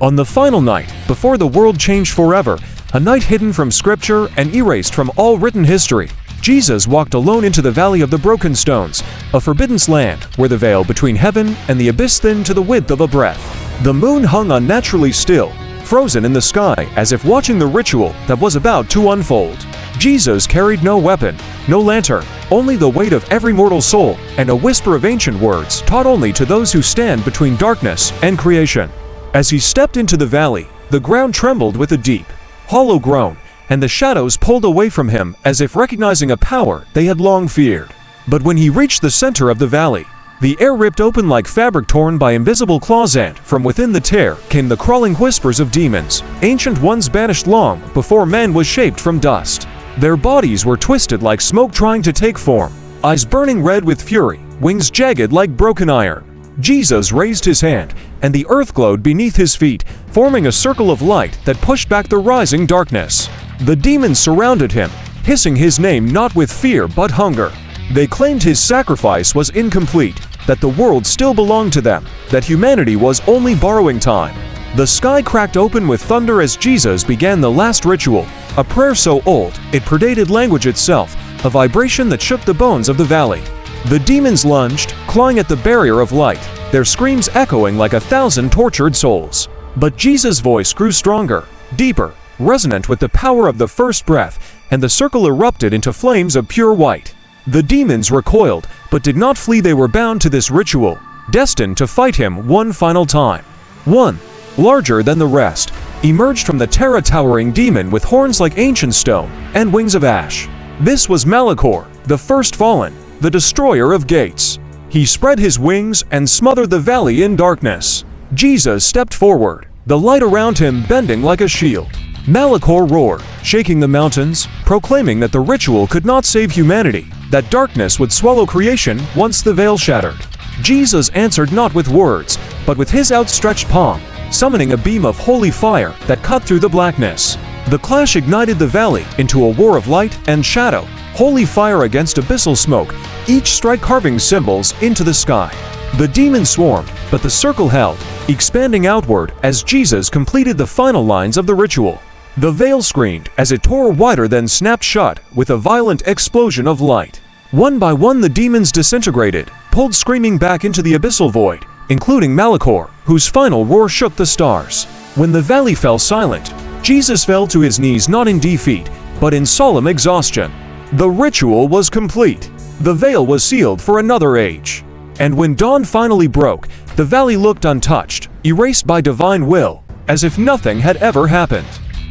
On the final night, before the world changed forever, a night hidden from Scripture and erased from all written history, Jesus walked alone into the Valley of the Broken Stones, a forbidden land where the veil between heaven and the abyss thinned to the width of a breath. The moon hung unnaturally still, frozen in the sky as if watching the ritual that was about to unfold. Jesus carried no weapon, no lantern, only the weight of every mortal soul and a whisper of ancient words taught only to those who stand between darkness and creation. As he stepped into the valley, the ground trembled with a deep, hollow groan, and the shadows pulled away from him as if recognizing a power they had long feared. But when he reached the center of the valley, the air ripped open like fabric torn by invisible claws, and from within the tear came the crawling whispers of demons, ancient ones banished long before man was shaped from dust. Their bodies were twisted like smoke trying to take form, eyes burning red with fury, wings jagged like broken iron. Jesus raised his hand, and the earth glowed beneath his feet, forming a circle of light that pushed back the rising darkness. The demons surrounded him, hissing his name not with fear but hunger. They claimed his sacrifice was incomplete, that the world still belonged to them, that humanity was only borrowing time. The sky cracked open with thunder as Jesus began the last ritual, a prayer so old it predated language itself, a vibration that shook the bones of the valley. The demons lunged, clawing at the barrier of light, their screams echoing like 1,000 tortured souls. But Jesus' voice grew stronger, deeper, resonant with the power of the first breath, and the circle erupted into flames of pure white. The demons recoiled, but did not flee. They were bound to this ritual, destined to fight him one final time. One, larger than the rest, emerged from the terror-towering demon with horns like ancient stone and wings of ash. This was Malachor, the first fallen, the destroyer of gates. He spread his wings and smothered the valley in darkness. Jesus stepped forward, the light around him bending like a shield. Malachor roared, shaking the mountains, proclaiming that the ritual could not save humanity, that darkness would swallow creation once the veil shattered. Jesus answered not with words, but with his outstretched palm, summoning a beam of holy fire that cut through the blackness. The clash ignited the valley into a war of light and shadow, holy fire against abyssal smoke, each strike carving symbols into the sky. The demons swarmed, but the circle held, expanding outward as Jesus completed the final lines of the ritual. The veil screamed as it tore wider, then snapped shut with a violent explosion of light. One by one the demons disintegrated, pulled screaming back into the abyssal void, including Malachor, whose final roar shook the stars. When the valley fell silent, Jesus fell to his knees, not in defeat, but in solemn exhaustion. The ritual was complete. The veil was sealed for another age. And when dawn finally broke, the valley looked untouched, erased by divine will, as if nothing had ever happened.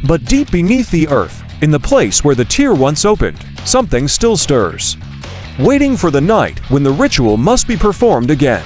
But deep beneath the earth, in the place where the tear once opened, something still stirs, waiting for the night when the ritual must be performed again.